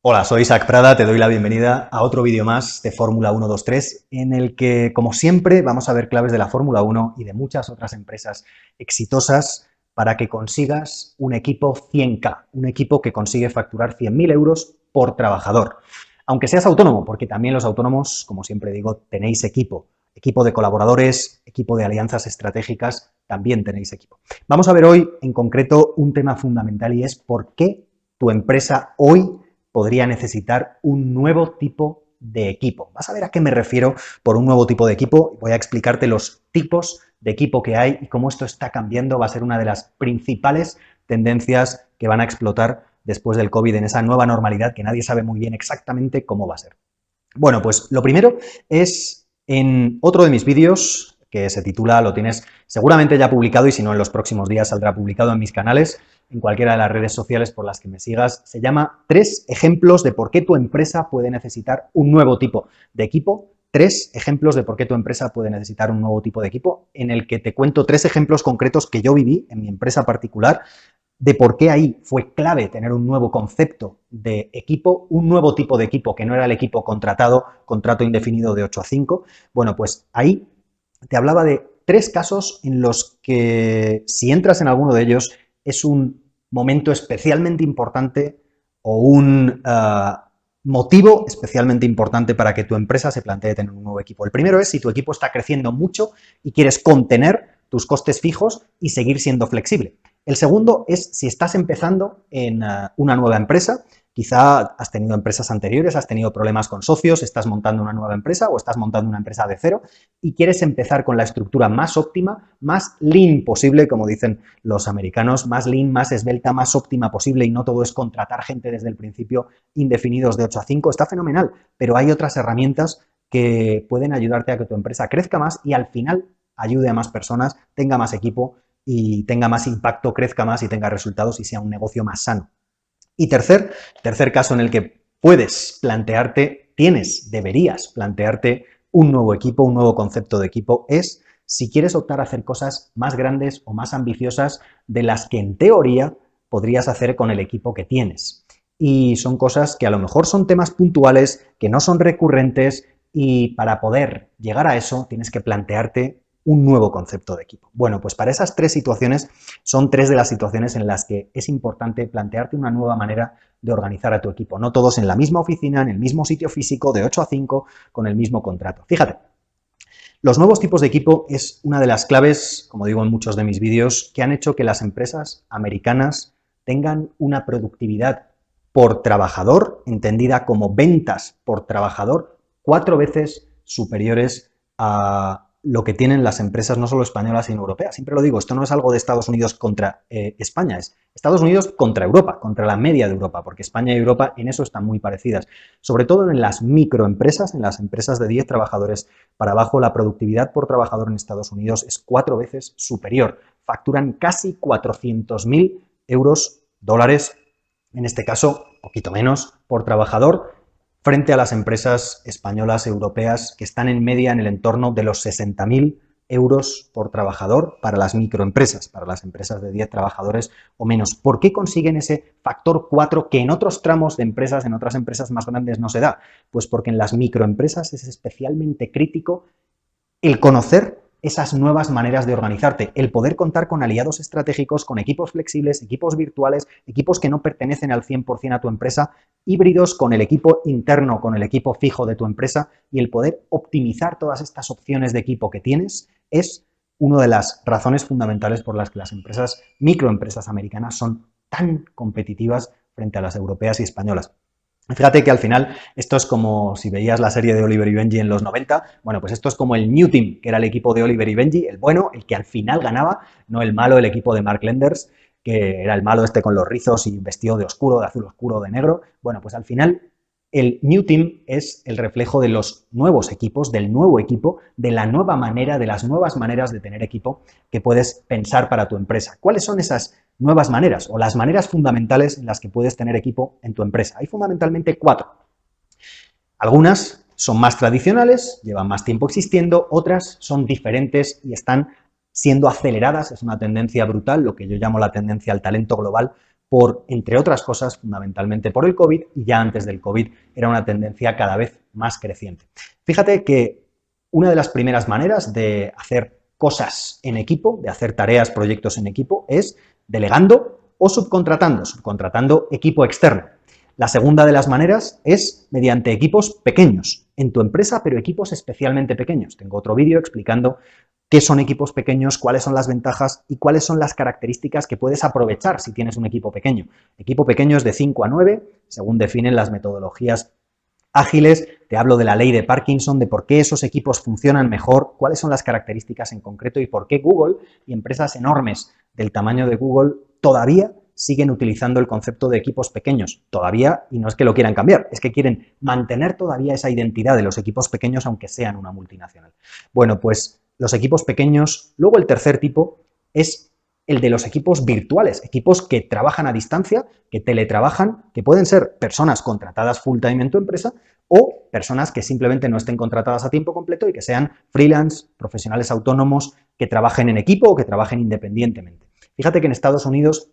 Hola, soy Isaac Prada, te doy la bienvenida a otro vídeo más de Fórmula 123, en el que, como siempre, vamos a ver claves de la Fórmula 1 y de muchas otras empresas exitosas para que consigas un equipo 100K, un equipo que consigue facturar 100.000 euros por trabajador. Aunque seas autónomo, porque también los autónomos, como siempre digo, tenéis equipo. Equipo de colaboradores, equipo de alianzas estratégicas, también tenéis equipo. Vamos a ver hoy, en concreto, un tema fundamental y es por qué tu empresa hoy podría necesitar un nuevo tipo de equipo. Vas a ver a qué me refiero por un nuevo tipo de equipo. Voy a explicarte los tipos de equipo que hay y cómo esto está cambiando. Va a ser una de las principales tendencias que van a explotar después del COVID en esa nueva normalidad que nadie sabe muy bien exactamente cómo va a ser. Bueno, pues lo primero es en otro de mis vídeos que se titula, lo tienes seguramente ya publicado y si no en los próximos días saldrá publicado en mis canales, en cualquiera de las redes sociales por las que me sigas, se llama 3 ejemplos de por qué tu empresa puede necesitar un nuevo tipo de equipo. 3 ejemplos de por qué tu empresa puede necesitar un nuevo tipo de equipo, en el que te cuento 3 ejemplos concretos que yo viví en mi empresa particular, de por qué ahí fue clave tener un nuevo concepto de equipo, un nuevo tipo de equipo que no era el equipo contratado, contrato indefinido de 8 a 5. Bueno, pues ahí te hablaba de 3 casos en los que si entras en alguno de ellos es un momento especialmente importante o un motivo especialmente importante para que tu empresa se plantee tener un nuevo equipo. El primero es si tu equipo está creciendo mucho y quieres contener tus costes fijos y seguir siendo flexible. El segundo es si estás empezando en una nueva empresa, quizá has tenido empresas anteriores, has tenido problemas con socios, estás montando una nueva empresa o estás montando una empresa de cero y quieres empezar con la estructura más óptima, más lean posible, como dicen los americanos, más lean, más esbelta, más óptima posible y no todo es contratar gente desde el principio indefinidos de 8 a 5, está fenomenal, pero hay otras herramientas que pueden ayudarte a que tu empresa crezca más y al final ayude a más personas, tenga más equipo y tenga más impacto, crezca más y tenga resultados y sea un negocio más sano. Y tercer caso en el que puedes plantearte, deberías plantearte un nuevo equipo, un nuevo concepto de equipo, es si quieres optar a hacer cosas más grandes o más ambiciosas de las que en teoría podrías hacer con el equipo que tienes. Y son cosas que a lo mejor son temas puntuales, que no son recurrentes y para poder llegar a eso tienes que plantearte un nuevo concepto de equipo. Bueno, pues para esas 3 situaciones son 3 de las situaciones en las que es importante plantearte una nueva manera de organizar a tu equipo. No todos en la misma oficina, en el mismo sitio físico, de 8 a 5, con el mismo contrato. Fíjate, los nuevos tipos de equipo es una de las claves, como digo en muchos de mis vídeos, que han hecho que las empresas americanas tengan una productividad por trabajador, entendida como ventas por trabajador, 4 veces superiores a lo que tienen las empresas no solo españolas sino europeas. Siempre lo digo, esto no es algo de Estados Unidos contra España, es Estados Unidos contra Europa, contra la media de Europa, porque España y Europa en eso están muy parecidas. Sobre todo en las microempresas, en las empresas de 10 trabajadores para abajo, la productividad por trabajador en Estados Unidos es 4 veces superior. Facturan casi 400.000 euros, dólares, en este caso, poquito menos, por trabajador, frente a las empresas españolas, europeas, que están en media en el entorno de los 60.000 euros por trabajador para las microempresas, para las empresas de 10 trabajadores o menos. ¿Por qué consiguen ese factor 4 que en otros tramos de empresas, en otras empresas más grandes no se da? Pues porque en las microempresas es especialmente crítico el conocer esas nuevas maneras de organizarte, el poder contar con aliados estratégicos, con equipos flexibles, equipos virtuales, equipos que no pertenecen al 100% a tu empresa, híbridos con el equipo interno, con el equipo fijo de tu empresa y el poder optimizar todas estas opciones de equipo que tienes es una de las razones fundamentales por las que las empresas, microempresas americanas son tan competitivas frente a las europeas y españolas. Fíjate que al final esto es como si veías la serie de Oliver y Benji en los 90, bueno, pues esto es como el New Team, que era el equipo de Oliver y Benji, el bueno, el que al final ganaba, no el malo, el equipo de Mark Lenders, que era el malo este con los rizos y vestido de oscuro, de azul oscuro, de negro. Bueno, pues al final el New Team es el reflejo de los nuevos equipos, del nuevo equipo, de la nueva manera, de las nuevas maneras de tener equipo que puedes pensar para tu empresa. ¿Cuáles son esas nuevas maneras o las maneras fundamentales en las que puedes tener equipo en tu empresa? Hay fundamentalmente 4. Algunas son más tradicionales, llevan más tiempo existiendo, otras son diferentes y están siendo aceleradas, es una tendencia brutal, lo que yo llamo la tendencia al talento global, entre otras cosas, fundamentalmente por el COVID, y ya antes del COVID era una tendencia cada vez más creciente. Fíjate que una de las primeras maneras de hacer cosas en equipo, de hacer tareas, proyectos en equipo, es delegando o subcontratando equipo externo. La segunda de las maneras es mediante equipos pequeños en tu empresa, pero equipos especialmente pequeños. Tengo otro vídeo explicando qué son equipos pequeños, cuáles son las ventajas y cuáles son las características que puedes aprovechar si tienes un equipo pequeño. Equipo pequeño es de 5 a 9, según definen las metodologías ágiles. Te hablo de la ley de Parkinson, de por qué esos equipos funcionan mejor, cuáles son las características en concreto y por qué Google y empresas enormes del tamaño de Google todavía siguen utilizando el concepto de equipos pequeños. Todavía, y no es que lo quieran cambiar, es que quieren mantener todavía esa identidad de los equipos pequeños aunque sean una multinacional. Bueno, pues los equipos pequeños. Luego el tercer tipo es el de los equipos virtuales, equipos que trabajan a distancia, que teletrabajan, que pueden ser personas contratadas full time en tu empresa o personas que simplemente no estén contratadas a tiempo completo y que sean freelance, profesionales autónomos, que trabajen en equipo o que trabajen independientemente. Fíjate que en Estados Unidos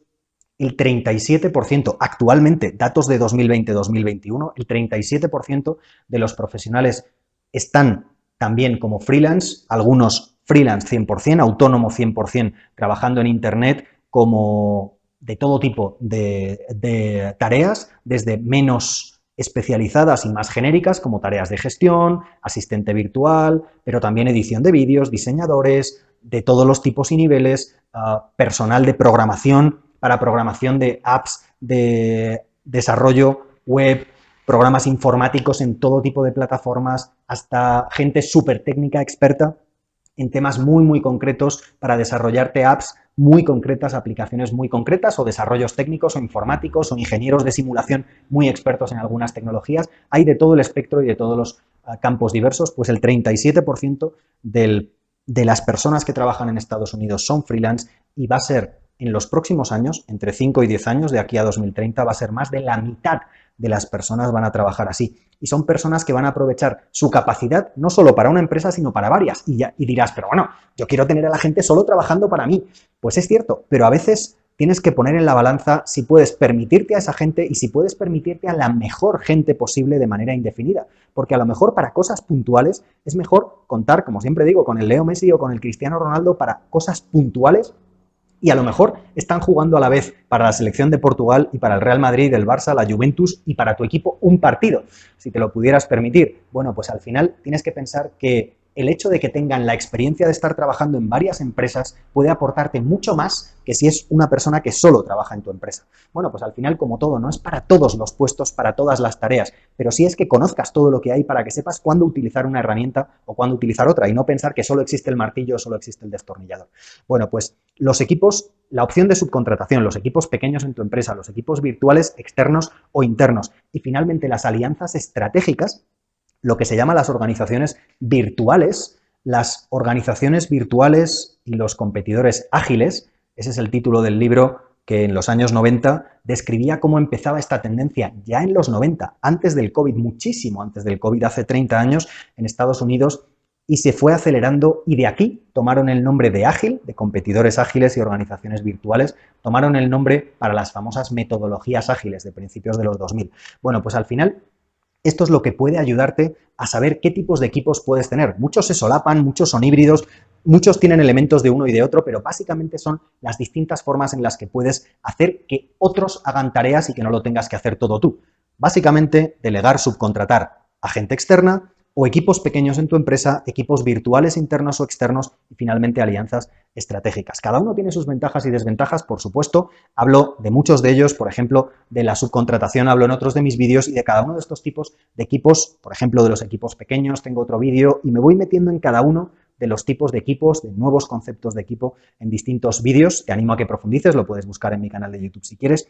el 37%, actualmente, datos de 2020-2021, el 37% de los profesionales están también como freelance, algunos freelance 100%, autónomo 100%, trabajando en Internet como de todo tipo de tareas, desde menos especializadas y más genéricas como tareas de gestión, asistente virtual, pero también edición de vídeos, diseñadores de todos los tipos y niveles, personal de programación para programación de apps, de desarrollo web, programas informáticos en todo tipo de plataformas, hasta gente súper técnica, experta en temas muy, muy concretos para desarrollarte apps muy concretas, aplicaciones muy concretas o desarrollos técnicos o informáticos o ingenieros de simulación muy expertos en algunas tecnologías. Hay de todo el espectro y de todos los campos diversos, pues el 37% de las personas que trabajan en Estados Unidos son freelance y va a ser en los próximos años, entre 5 y 10 años, de aquí a 2030, va a ser más de la mitad de las personas van a trabajar así. Y son personas que van a aprovechar su capacidad no solo para una empresa, sino para varias. Y dirás, pero bueno, yo quiero tener a la gente solo trabajando para mí. Pues es cierto, pero a veces tienes que poner en la balanza si puedes permitirte a esa gente y si puedes permitirte a la mejor gente posible de manera indefinida. Porque a lo mejor para cosas puntuales es mejor contar, como siempre digo, con el Leo Messi o con el Cristiano Ronaldo para cosas puntuales. Y a lo mejor están jugando a la vez para la selección de Portugal y para el Real Madrid, el Barça, la Juventus y para tu equipo un partido, si te lo pudieras permitir. Bueno, pues al final tienes que pensar que el hecho de que tengan la experiencia de estar trabajando en varias empresas puede aportarte mucho más que si es una persona que solo trabaja en tu empresa. Bueno, pues al final, como todo, no es para todos los puestos, para todas las tareas, pero sí es que conozcas todo lo que hay para que sepas cuándo utilizar una herramienta o cuándo utilizar otra y no pensar que solo existe el martillo o solo existe el destornillador. Bueno, pues los equipos, la opción de subcontratación, los equipos pequeños en tu empresa, los equipos virtuales externos o internos y finalmente las alianzas estratégicas, lo que se llama las organizaciones virtuales. Las organizaciones virtuales y los competidores ágiles, ese es el título del libro que en los años 90 describía cómo empezaba esta tendencia ya en los 90, antes del COVID, muchísimo antes del COVID, hace 30 años en Estados Unidos, y se fue acelerando y de aquí tomaron el nombre de ágil, de competidores ágiles y organizaciones virtuales, tomaron el nombre para las famosas metodologías ágiles de principios de los 2000. Bueno, pues al final esto es lo que puede ayudarte a saber qué tipos de equipos puedes tener. Muchos se solapan, muchos son híbridos, muchos tienen elementos de uno y de otro, pero básicamente son las distintas formas en las que puedes hacer que otros hagan tareas y que no lo tengas que hacer todo tú. Básicamente, delegar, subcontratar a gente externa o equipos pequeños en tu empresa, equipos virtuales internos o externos y finalmente alianzas estratégicas. Cada uno tiene sus ventajas y desventajas, por supuesto. Hablo de muchos de ellos, por ejemplo, de la subcontratación, hablo en otros de mis vídeos y de cada uno de estos tipos de equipos, por ejemplo, de los equipos pequeños, tengo otro vídeo y me voy metiendo en cada uno de los tipos de equipos, de nuevos conceptos de equipo en distintos vídeos. Te animo a que profundices, lo puedes buscar en mi canal de YouTube si quieres.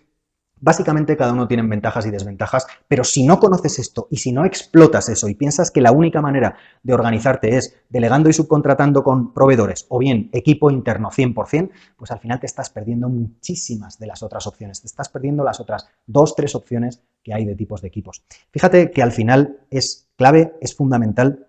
Básicamente cada uno tiene ventajas y desventajas, pero si no conoces esto y si no explotas eso y piensas que la única manera de organizarte es delegando y subcontratando con proveedores o bien equipo interno 100%, pues al final te estás perdiendo muchísimas de las otras opciones, te estás perdiendo las otras 2, 3 opciones que hay de tipos de equipos. Fíjate que al final es clave, es fundamental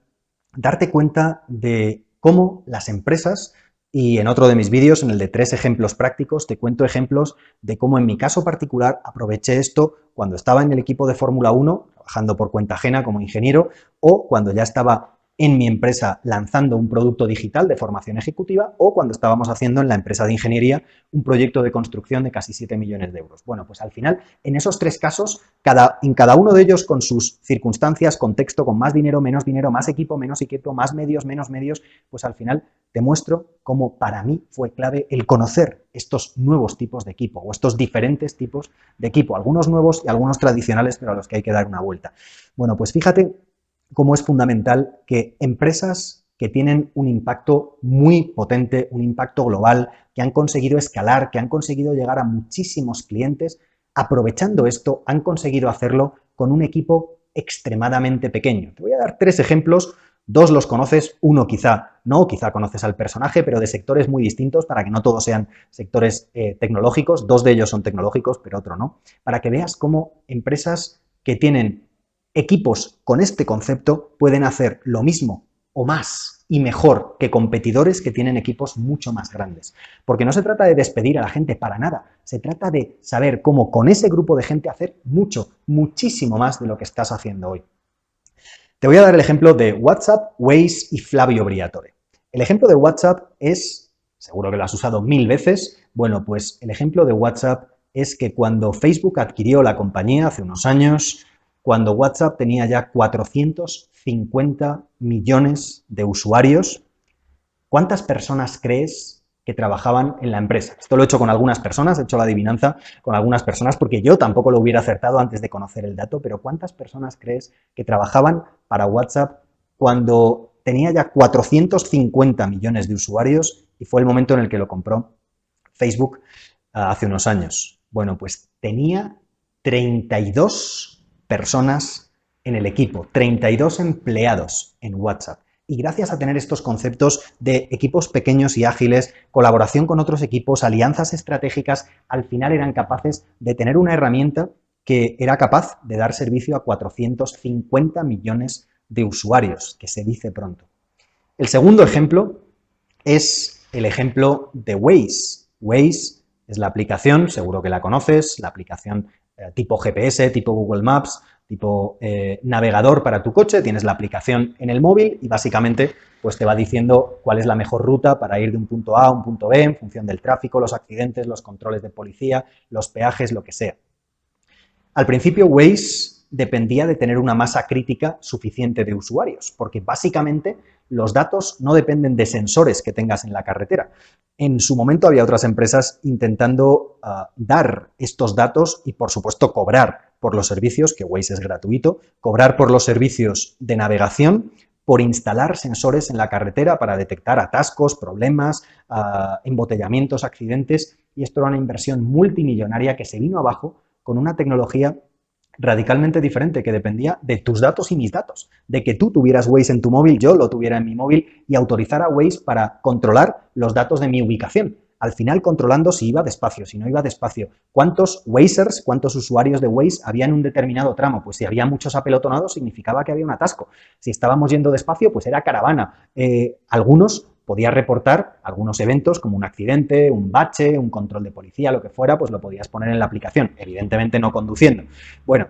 darte cuenta de cómo las empresas Y en otro de mis vídeos, en el de 3 ejemplos prácticos, te cuento ejemplos de cómo en mi caso particular aproveché esto cuando estaba en el equipo de Fórmula 1, trabajando por cuenta ajena como ingeniero, o cuando ya estaba en mi empresa lanzando un producto digital de formación ejecutiva, o cuando estábamos haciendo en la empresa de ingeniería un proyecto de construcción de casi 7 millones de euros. Bueno, pues al final, en esos 3 casos, en cada uno de ellos con sus circunstancias, contexto, con más dinero, más equipo, menos equipo, más medios, menos medios, pues al final te muestro cómo para mí fue clave el conocer estos nuevos tipos de equipo o estos diferentes tipos de equipo, algunos nuevos y algunos tradicionales, pero a los que hay que dar una vuelta. Bueno, pues fíjate cómo es fundamental que empresas que tienen un impacto muy potente, un impacto global, que han conseguido escalar, que han conseguido llegar a muchísimos clientes, aprovechando esto, han conseguido hacerlo con un equipo extremadamente pequeño. Te voy a dar 3 ejemplos. 2 los conoces, 1 quizá no, quizá conoces al personaje, pero de sectores muy distintos para que no todos sean sectores tecnológicos. 2 de ellos son tecnológicos, pero otro no. Para que veas cómo empresas que tienen equipos con este concepto pueden hacer lo mismo o más y mejor que competidores que tienen equipos mucho más grandes. Porque no se trata de despedir a la gente para nada, se trata de saber cómo con ese grupo de gente hacer muchísimo más de lo que estás haciendo hoy. Te voy a dar el ejemplo de WhatsApp, Waze y Flavio Briatore. El ejemplo de WhatsApp es, seguro que lo has usado 1000 veces, bueno, pues el ejemplo de WhatsApp es que cuando Facebook adquirió la compañía hace unos años, cuando WhatsApp tenía ya 450 millones de usuarios, ¿cuántas personas crees que trabajaban en la empresa? Esto lo he hecho con algunas personas, he hecho la adivinanza con algunas personas porque yo tampoco lo hubiera acertado antes de conocer el dato, pero ¿cuántas personas crees que trabajaban para WhatsApp cuando tenía ya 450 millones de usuarios y fue el momento en el que lo compró Facebook hace unos años? Bueno, pues tenía 32 personas en el equipo, 32 empleados en WhatsApp. Y gracias a tener estos conceptos de equipos pequeños y ágiles, colaboración con otros equipos, alianzas estratégicas, al final eran capaces de tener una herramienta que era capaz de dar servicio a 450 millones de usuarios, que se dice pronto. El segundo ejemplo es el ejemplo de Waze. Waze es la aplicación, seguro que la conoces, la aplicación tipo GPS, tipo Google Maps, tipo navegador para tu coche. Tienes la aplicación en el móvil y básicamente pues te va diciendo cuál es la mejor ruta para ir de un punto A a un punto B en función del tráfico, los accidentes, los controles de policía, los peajes, lo que sea. Al principio Waze dependía de tener una masa crítica suficiente de usuarios, porque básicamente los datos no dependen de sensores que tengas en la carretera. En su momento había otras empresas intentando dar estos datos y, por supuesto, cobrar por los servicios, que Waze es gratuito, cobrar por los servicios de navegación, por instalar sensores en la carretera para detectar atascos, problemas, embotellamientos, accidentes, y esto era una inversión multimillonaria que se vino abajo con una tecnología radicalmente diferente que dependía de tus datos y mis datos, de que tú tuvieras Waze en tu móvil, yo lo tuviera en mi móvil y autorizara a Waze para controlar los datos de mi ubicación. Al final controlando si iba despacio, si no iba despacio, cuántos Wazers, cuántos usuarios de Waze había en un determinado tramo. Pues si había muchos apelotonados significaba que había un atasco. Si estábamos yendo despacio, pues era caravana. Algunos podía reportar algunos eventos como un accidente, un bache, un control de policía, lo que fuera, pues lo podías poner en la aplicación, evidentemente no conduciendo. Bueno,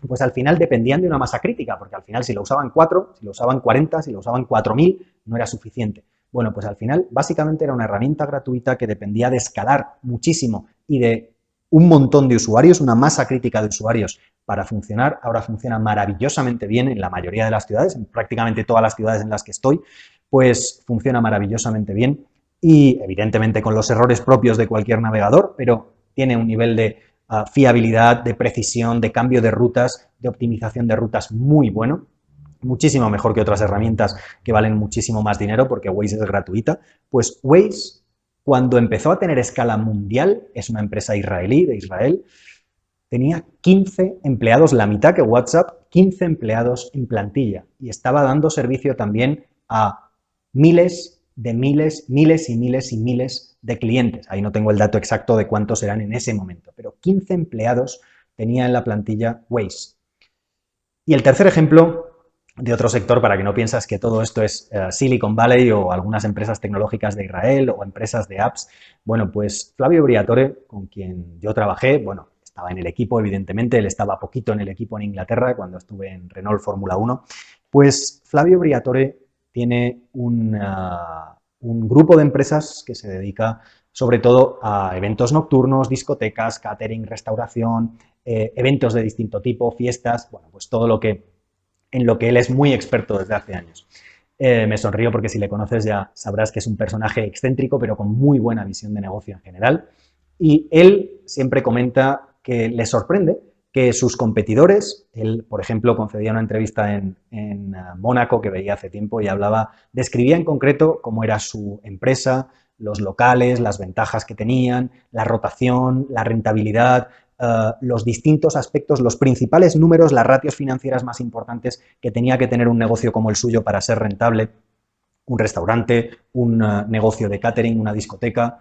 pues al final dependían de una masa crítica, porque al final si lo usaban 4, si lo usaban 40, si lo usaban 4000, no era suficiente. Bueno, pues al final básicamente era una herramienta gratuita que dependía de escalar muchísimo y de un montón de usuarios, una masa crítica de usuarios para funcionar. Ahora funciona maravillosamente bien en la mayoría de las ciudades, en prácticamente todas las ciudades en las que estoy, pues funciona maravillosamente bien y evidentemente con los errores propios de cualquier navegador, pero tiene un nivel de fiabilidad, de precisión, de cambio de rutas, de optimización de rutas muy bueno, muchísimo mejor que otras herramientas que valen muchísimo más dinero porque Waze es gratuita. Pues Waze, cuando empezó a tener escala mundial, es una empresa israelí, de Israel, tenía 15 empleados, la mitad que WhatsApp, 15 empleados en plantilla y estaba dando servicio también a miles de miles y miles de clientes. Ahí no tengo el dato exacto de cuántos eran en ese momento, pero 15 empleados tenía en la plantilla Waze. Y el tercer ejemplo de otro sector para que no piensas que todo esto es Silicon Valley o algunas empresas tecnológicas de Israel o empresas de apps. Bueno, pues Flavio Briatore, con quien yo trabajé, bueno, estaba en el equipo, evidentemente, él estaba poquito en el equipo en Inglaterra cuando estuve en Renault Fórmula 1, pues Flavio Briatore tiene un grupo de empresas que se dedica sobre todo a eventos nocturnos, discotecas, catering, restauración, eventos de distinto tipo, fiestas, bueno, pues todo lo que en lo que él es muy experto desde hace años. Me sonrío porque si le conoces ya sabrás que es un personaje excéntrico, pero con muy buena visión de negocio en general. Y él siempre comenta que le sorprende que sus competidores, él, por ejemplo, concedía una entrevista en Mónaco que veía hace tiempo y hablaba, describía en concreto cómo era su empresa, los locales, las ventajas que tenían, la rotación, la rentabilidad, los distintos aspectos, los principales números, las ratios financieras más importantes que tenía que tener un negocio como el suyo para ser rentable, un restaurante, un negocio de catering, una discoteca,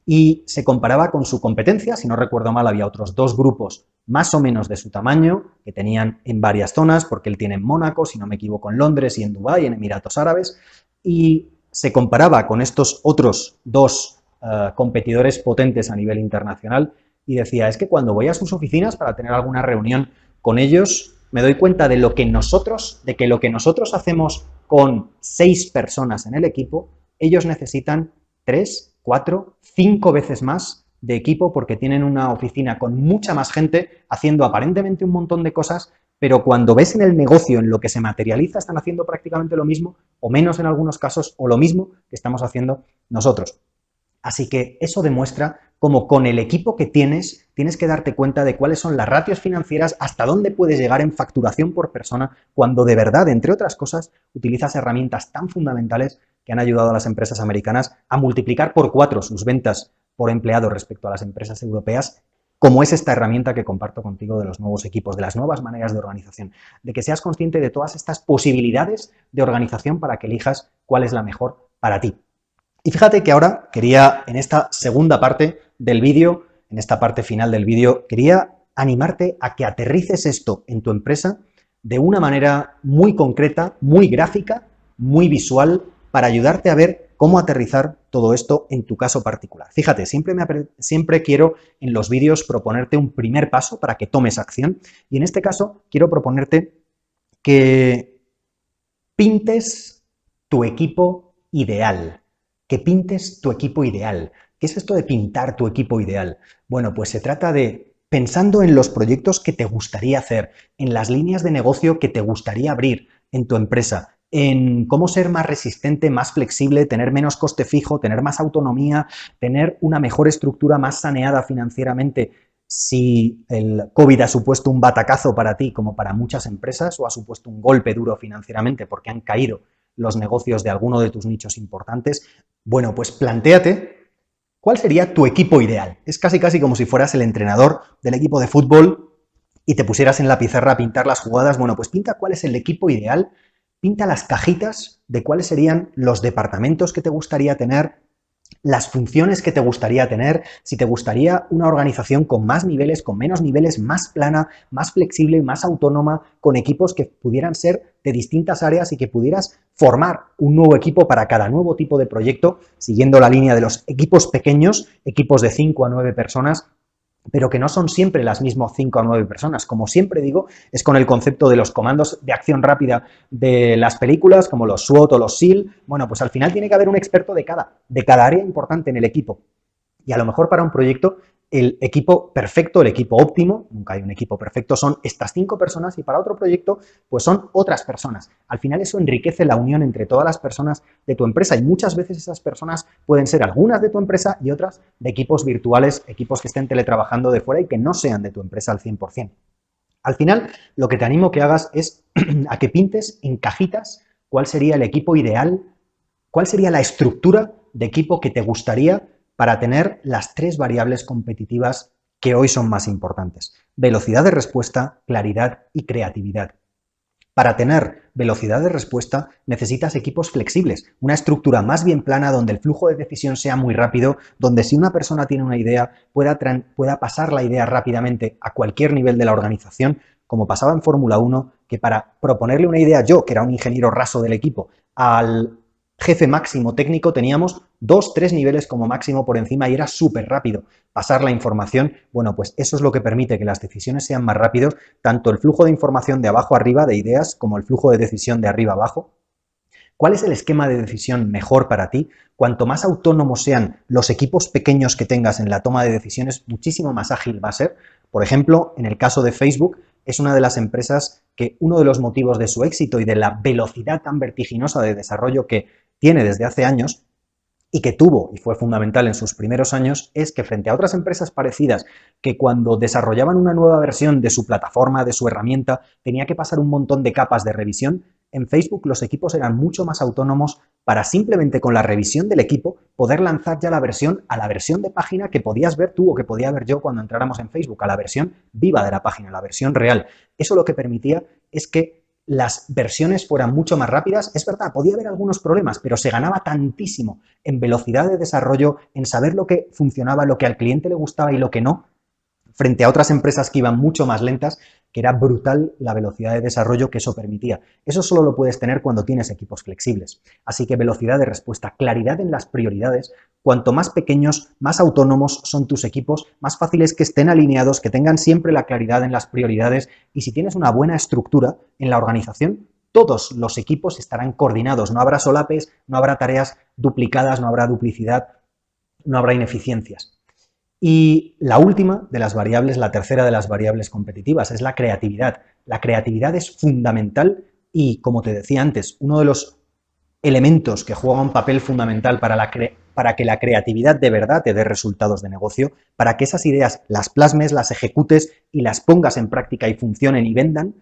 y se comparaba con su competencia, si no recuerdo mal, había otros dos grupos más o menos de su tamaño, que tenían en varias zonas, porque él tiene en Mónaco, si no me equivoco, en Londres y en Dubái, en Emiratos Árabes, y se comparaba con estos otros dos competidores potentes a nivel internacional y decía, es que cuando voy a sus oficinas para tener alguna reunión con ellos, me doy cuenta de que lo que nosotros hacemos con 6 personas en el equipo, ellos necesitan 3, 4, 5 veces más de equipo porque tienen una oficina con mucha más gente haciendo aparentemente un montón de cosas, pero cuando ves en el negocio, en lo que se materializa, están haciendo prácticamente lo mismo, o menos en algunos casos, o lo mismo que estamos haciendo nosotros. Así que eso demuestra cómo con el equipo que tienes que darte cuenta de cuáles son las ratios financieras, hasta dónde puedes llegar en facturación por persona, cuando de verdad, entre otras cosas, utilizas herramientas tan fundamentales que han ayudado a las empresas americanas a multiplicar por 4 sus ventas por empleado respecto a las empresas europeas, como es esta herramienta que comparto contigo de los nuevos equipos, de las nuevas maneras de organización, de que seas consciente de todas estas posibilidades de organización para que elijas cuál es la mejor para ti. Y fíjate que ahora quería, en esta segunda parte del vídeo, en esta parte final del vídeo, quería animarte a que aterrices esto en tu empresa de una manera muy concreta, muy gráfica, muy visual, para ayudarte a ver cómo aterrizar todo esto en tu caso particular. Fíjate, siempre quiero en los vídeos proponerte un primer paso para que tomes acción y en este caso quiero proponerte que pintes tu equipo ideal. Que pintes tu equipo ideal. ¿Qué es esto de pintar tu equipo ideal? Bueno, pues se trata de pensando en los proyectos que te gustaría hacer, en las líneas de negocio que te gustaría abrir en tu empresa, en cómo ser más resistente, más flexible, tener menos coste fijo, tener más autonomía, tener una mejor estructura más saneada financieramente. Si el COVID ha supuesto un batacazo para ti, como para muchas empresas, o ha supuesto un golpe duro financieramente porque han caído los negocios de alguno de tus nichos importantes, bueno, pues plantéate cuál sería tu equipo ideal. Es casi como si fueras el entrenador del equipo de fútbol y te pusieras en la pizarra a pintar las jugadas. Bueno, pues pinta cuál es el equipo ideal, pinta las cajitas de cuáles serían los departamentos que te gustaría tener, las funciones que te gustaría tener, si te gustaría una organización con más niveles, con menos niveles, más plana, más flexible, más autónoma, con equipos que pudieran ser de distintas áreas y que pudieras formar un nuevo equipo para cada nuevo tipo de proyecto, siguiendo la línea de los equipos pequeños, equipos de 5 a 9 personas, pero que no son siempre las mismas 5 a 9 personas. Como siempre digo, es con el concepto de los comandos de acción rápida de las películas, como los SWOT o los SEAL. Bueno, pues al final tiene que haber un experto de cada área importante en el equipo. Y a lo mejor para un proyecto el equipo perfecto, el equipo óptimo, nunca hay un equipo perfecto, son estas 5 personas y para otro proyecto pues son otras personas. Al final eso enriquece la unión entre todas las personas de tu empresa y muchas veces esas personas pueden ser algunas de tu empresa y otras de equipos virtuales, equipos que estén teletrabajando de fuera y que no sean de tu empresa al 100%. Al final lo que te animo que hagas es a que pintes en cajitas cuál sería el equipo ideal, cuál sería la estructura de equipo que te gustaría para tener las 3 variables competitivas que hoy son más importantes: velocidad de respuesta, claridad y creatividad. Para tener velocidad de respuesta necesitas equipos flexibles, una estructura más bien plana donde el flujo de decisión sea muy rápido, donde si una persona tiene una idea pueda pasar la idea rápidamente a cualquier nivel de la organización, como pasaba en Fórmula 1, que para proponerle una idea yo, que era un ingeniero raso del equipo, al jefe máximo técnico teníamos 2, 3 niveles como máximo por encima y era súper rápido pasar la información. Bueno, pues eso es lo que permite que las decisiones sean más rápidos, tanto el flujo de información de abajo arriba de ideas como el flujo de decisión de arriba abajo. ¿Cuál es el esquema de decisión mejor para ti? Cuanto más autónomos sean los equipos pequeños que tengas en la toma de decisiones, muchísimo más ágil va a ser. Por ejemplo, en el caso de Facebook, es una de las empresas que uno de los motivos de su éxito y de la velocidad tan vertiginosa de desarrollo que tiene desde hace años y que tuvo y fue fundamental en sus primeros años es que frente a otras empresas parecidas que cuando desarrollaban una nueva versión de su plataforma, de su herramienta, tenía que pasar un montón de capas de revisión, en Facebook los equipos eran mucho más autónomos para simplemente con la revisión del equipo poder lanzar ya la versión a la versión de página que podías ver tú o que podía ver yo cuando entráramos en Facebook, a la versión viva de la página, la versión real. Eso lo que permitía es que las versiones fueran mucho más rápidas. Es verdad, podía haber algunos problemas, pero se ganaba tantísimo en velocidad de desarrollo, en saber lo que funcionaba, lo que al cliente le gustaba y lo que no, frente a otras empresas que iban mucho más lentas, que era brutal la velocidad de desarrollo que eso permitía. Eso solo lo puedes tener cuando tienes equipos flexibles. Así que velocidad de respuesta, claridad en las prioridades. Cuanto más pequeños, más autónomos son tus equipos, más fácil es que estén alineados, que tengan siempre la claridad en las prioridades y si tienes una buena estructura en la organización, todos los equipos estarán coordinados, no habrá solapes, no habrá tareas duplicadas, no habrá duplicidad, no habrá ineficiencias. Y la última de las variables, la tercera de las variables competitivas, es la creatividad. La creatividad es fundamental y, como te decía antes, uno de los elementos que juega un papel fundamental para que la creatividad de verdad te dé resultados de negocio, para que esas ideas las plasmes, las ejecutes y las pongas en práctica y funcionen y vendan,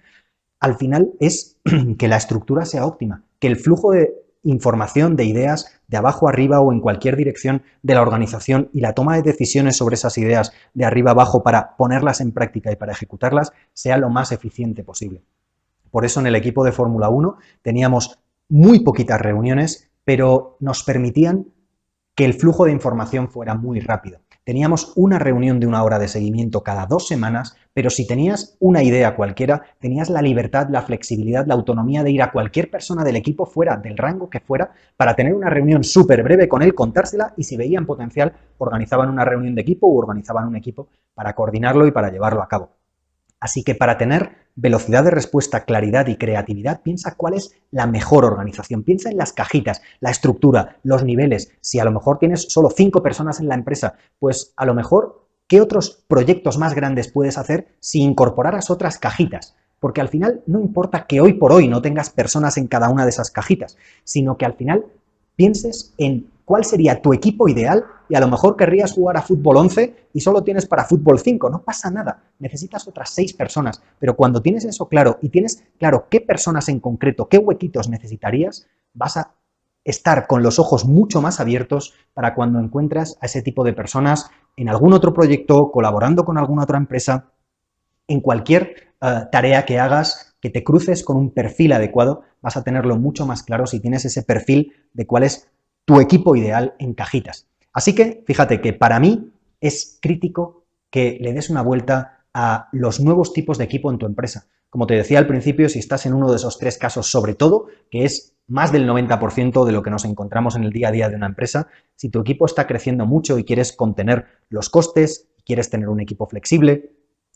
al final es que la estructura sea óptima, que el flujo de información, de ideas, de abajo arriba o en cualquier dirección de la organización y la toma de decisiones sobre esas ideas de arriba abajo para ponerlas en práctica y para ejecutarlas sea lo más eficiente posible. Por eso en el equipo de Fórmula 1 teníamos muy poquitas reuniones, pero nos permitían que el flujo de información fuera muy rápido. Teníamos una reunión de 1 hora de seguimiento cada 2 semanas, pero si tenías una idea cualquiera, tenías la libertad, la flexibilidad, la autonomía de ir a cualquier persona del equipo fuera del rango que fuera para tener una reunión súper breve con él, contársela y si veían potencial organizaban una reunión de equipo o organizaban un equipo para coordinarlo y para llevarlo a cabo. Así que para tener velocidad de respuesta, claridad y creatividad, piensa cuál es la mejor organización. Piensa en las cajitas, la estructura, los niveles. Si a lo mejor tienes solo 5 personas en la empresa, pues a lo mejor, ¿qué otros proyectos más grandes puedes hacer si incorporaras otras cajitas? Porque al final no importa que hoy por hoy no tengas personas en cada una de esas cajitas, sino que al final pienses en cuál sería tu equipo ideal y a lo mejor querrías jugar a fútbol 11 y solo tienes para fútbol 5. No pasa nada, necesitas otras 6 personas. Pero cuando tienes eso claro y tienes claro qué personas en concreto, qué huequitos necesitarías, vas a estar con los ojos mucho más abiertos para cuando encuentras a ese tipo de personas en algún otro proyecto, colaborando con alguna otra empresa, en cualquier tarea que hagas, que te cruces con un perfil adecuado, vas a tenerlo mucho más claro si tienes ese perfil de cuál es tu equipo ideal en cajitas. Así que, fíjate que para mí es crítico que le des una vuelta a los nuevos tipos de equipo en tu empresa. Como te decía al principio, si estás en uno de esos 3 casos, sobre todo, que es más del 90% de lo que nos encontramos en el día a día de una empresa, si tu equipo está creciendo mucho y quieres contener los costes, quieres tener un equipo flexible,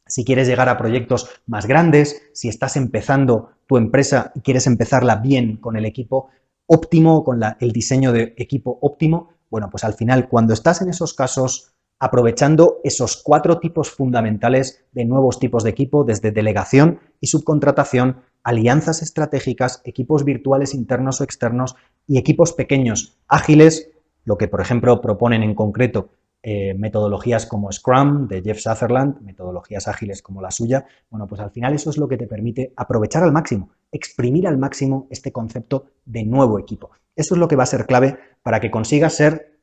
si quieres llegar a proyectos más grandes, si estás empezando tu empresa y quieres empezarla bien con el equipo óptimo, con el diseño de equipo óptimo, bueno, pues al final cuando estás en esos casos aprovechando esos 4 tipos fundamentales de nuevos tipos de equipo, desde delegación y subcontratación, alianzas estratégicas, equipos virtuales internos o externos y equipos pequeños, ágiles, lo que por ejemplo proponen en concreto metodologías como Scrum de Jeff Sutherland, metodologías ágiles como la suya, bueno, pues al final eso es lo que te permite aprovechar al máximo, exprimir al máximo este concepto de nuevo equipo. Eso es lo que va a ser clave para que consigas ser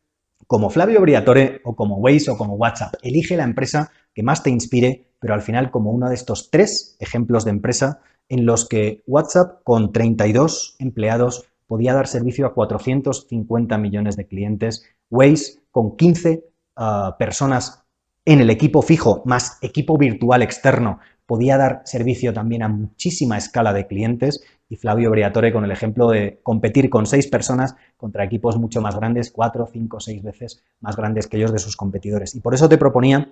como Flavio Briatore o como Waze o como WhatsApp. Elige la empresa que más te inspire, pero al final como uno de estos 3 ejemplos de empresa en los que WhatsApp con 32 empleados podía dar servicio a 450 millones de clientes, Waze con 15 personas en el equipo fijo más equipo virtual externo podía dar servicio también a muchísima escala de clientes, y Flavio Briatore con el ejemplo de competir con 6 personas contra equipos mucho más grandes, 4, 5, 6 veces más grandes que ellos de sus competidores. Y por eso te proponía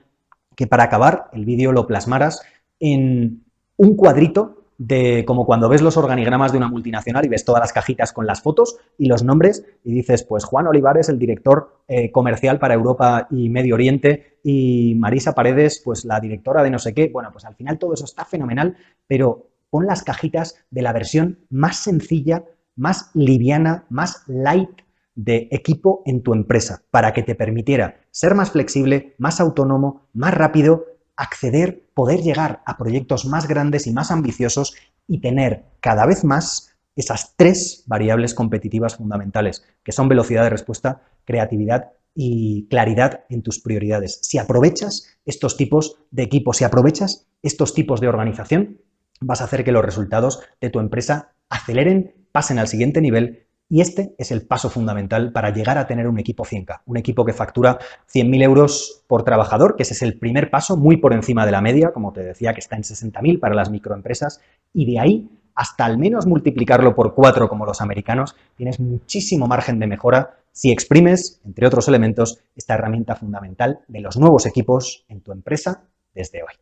que para acabar el vídeo lo plasmaras en un cuadrito de como cuando ves los organigramas de una multinacional y ves todas las cajitas con las fotos y los nombres y dices, pues Juan Olivares, el director comercial para Europa y Medio Oriente, y Marisa Paredes, pues la directora de no sé qué. Bueno, pues al final todo eso está fenomenal, pero pon las cajitas de la versión más sencilla, más liviana, más light de equipo en tu empresa, para que te permitiera ser más flexible, más autónomo, más rápido, acceder, poder llegar a proyectos más grandes y más ambiciosos y tener cada vez más esas 3 variables competitivas fundamentales, que son velocidad de respuesta, creatividad y claridad en tus prioridades. Si aprovechas estos tipos de equipos, si aprovechas estos tipos de organización, vas a hacer que los resultados de tu empresa aceleren, pasen al siguiente nivel. Y este es el paso fundamental para llegar a tener un equipo 100K, un equipo que factura 100.000 euros por trabajador, que ese es el primer paso, muy por encima de la media, como te decía, que está en 60.000 para las microempresas, y de ahí hasta al menos multiplicarlo por 4 como los americanos, tienes muchísimo margen de mejora si exprimes, entre otros elementos, esta herramienta fundamental de los nuevos equipos en tu empresa desde hoy.